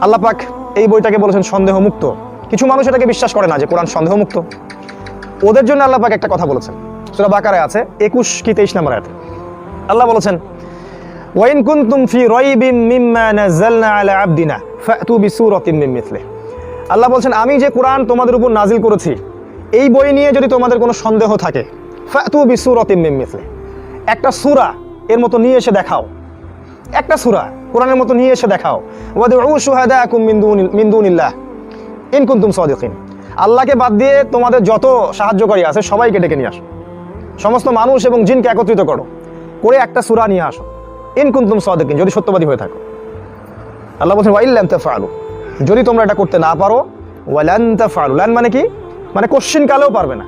আল্লাহ পাক এই বইটাকে বলেছেন সন্দেহমুক্ত। কিছু মানুষ এটাকে বিশ্বাস করে না যে কোরআন সন্দেহমুক্ত। ওদের জন্য আল্লাহ পাক একটা কথা বলেছেন, সূরা বাকারায় আছে 21 কি 23 নম্বর আয়াতে। আল্লাহ বলেছেন, ওয়াইন কুনতুম ফি রাইবিম মিম্মা নাযালনা আলা আবদিনা ফাতু বিসূরাতিন মিন মিথলিহি। আল্লাহ বলছেন, আমি যে কোরআন তোমাদের উপর নাজিল করেছি এই বই নিয়ে যদি তোমাদের কোনো সন্দেহ থাকে, ফাতু বিসূরাতিন মিন মিথলিহি, একটা সূরা এর মতো নিয়ে এসে দেখাও, একটা সূরা কোরআনের মতো নিয়ে এসে দেখাও। ওয়াদউ শুহাদাকুম মিন দুনিল্লাহ ইন কুনতুম সাদিকিন। আল্লাহকে বাদ দিয়ে তোমাদের যত সাহায্যকারী আছে সবাইকে ডেকে নিয়ে আসো, সমস্ত মানুষ এবং জিনকে একত্রিত করো, করে একটা সূরা নিয়ে আসো, ইন কুনতুম সাদিকিন, যদি সত্যবাদী হয়ে থাকো। আল্লাহ বলছেন, ওয়া ইল্লাম তাফআলু, যদি তোমরা এটা করতে না পারো, ওয়ালান তাফআলু, লান মানে কি, মানে কোশ্চিন কালেও পারবে না।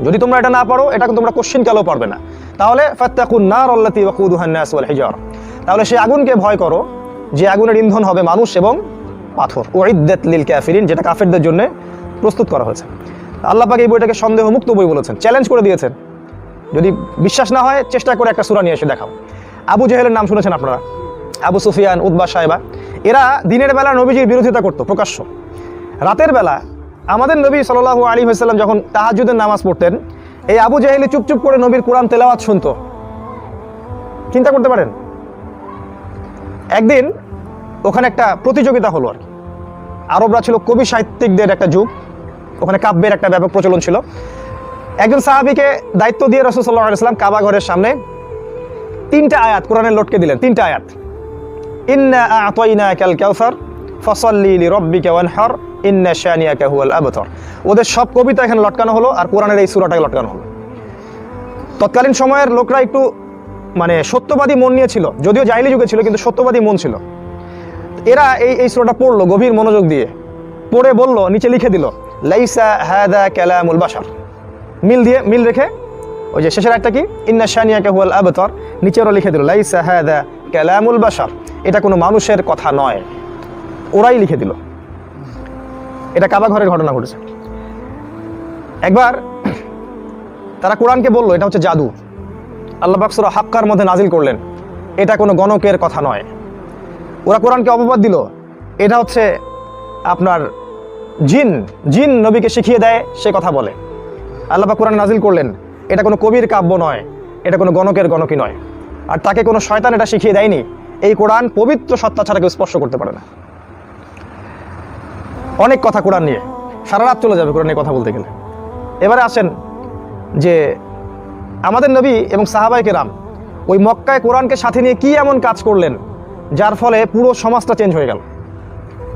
যদি তোমরা এটা না পারো, এটা তোমরা কোশ্চিন কালেও পারবে না, তাহলে ফাত্তাকুন নার আল্লাতী ওয়াকুদুহা আন-নাস ওয়াল হিজারা, তাহলে সেই আগুনকে ভয় করো যে আগুনের ইন্ধন হবে মানুষ এবং পাথর। উইদ্দাত লিল কাফিরিন, যেটা কাফেরদের জন্য প্রস্তুত করা হয়েছে। আল্লাহ পাক এই বইটাকে সন্দেহমুক্ত বই বলেছেন, চ্যালেঞ্জ করে দিয়েছেন, যদি বিশ্বাস না হয় চেষ্টা করে একটা সূরা নিয়ে এসে দেখাও। আবু জেহেলের নাম শুনেছেন আপনারা, আবু সুফিয়ান, উতবা, সাইবা, এরা দিনের বেলা নবীজির বিরোধিতা করত প্রকাশ্য। রাতের বেলা আমাদের নবী সাল্লাল্লাহু আলাইহি ওয়াসাল্লাম যখন তাহাজ্জুদের নামাজ পড়তেন, এই আবু জেহেলি চুপচুপ করে নবীর কোরআন তেলাওয়াত শুনতো। চিন্তা করতে পারেন, একদিন ওখানে একটা প্রতিযোগিতা হলো আর কি। আরবরা ছিল কবি সাহিত্যিকদের একটা যুগ, ওখানে কাব্যের একটা ব্যাপক প্রচলন ছিল। একজন সাহাবীকে দায়িত্ব দিয়ে রাসূল সাল্লাল্লাহু আলাইহি ওয়াসাল্লাম কাবা ঘরের সামনে 3টা আয়াত কোরআনের লটকে দিলেন, 3টা আয়াত। ইন্না আ'তাইনাকাল কাউসার ফাসাল্লি লিরাব্বিকা ওয়ানহার ইন্না শানিয়াকা হুয়াল আবতার। ওদের সব কবিতা এখানে লটকানো হলো আর কোরআনের এই সূরাটাকে লটকানো হলো। তৎকালীন সময়ের লোকরা একটু মানে সত্যবাদী মন নিয়ে ছিল, যদিও জাহিলি যুগে ছিল কিন্তু সত্যবাদী মন ছিল। এরা এই সূরাটা পড়লো গভীর মনোযোগ দিয়ে, পড়ে বলল, নিচে লিখে দিল, লাইসা হাদা কালামুল বাশার, মিল রেখে ওই যে শেষের একটা কি, ইন্না শানিয়াকা হুয়াল আবতার, নিচে ওরা লিখে দিল লাইসা হাদা কালামুল বাশার, এটা কোনো মানুষের কথা নয়। ওরাই লিখে দিল। এটা কাবা ঘরের ঘটনা ঘটেছে। একবার তারা কোরআনকে বলল এটা হচ্ছে জাদু। আল্লাহ পাক সূরা হাক্কার মধ্যে নাজিল করলেন, এটা কোনো গণকের কথা নয়। ওরা কোরআনকে অপবাদ দিল, এটা হচ্ছে আপনার জিন নবীকে শিখিয়ে দেয়, সে কথা বলে। আল্লাহ পাক কোরআন নাজিল করলেন, এটা কোনো কবির কাব্য নয়, এটা কোনো গণকই নয়, আর তাকে কোনো শয়তান এটা শিখিয়ে দেয়নি। এই কোরআন পবিত্র সত্তা ছাড়া কেউ স্পর্শ করতে পারে না। অনেক কথা কোরআন নিয়ে, সারা রাত চলে যাবে কোরআন নিয়ে কথা বলতে গেলে। এবারে আসেন যে আমাদের নবী এবং সাহাবায়ে কেরাম ওই মক্কায় কোরআনকে সাথে নিয়ে কি এমন কাজ করলেন যার ফলে পুরো সমাজটা চেঞ্জ হয়ে গেল।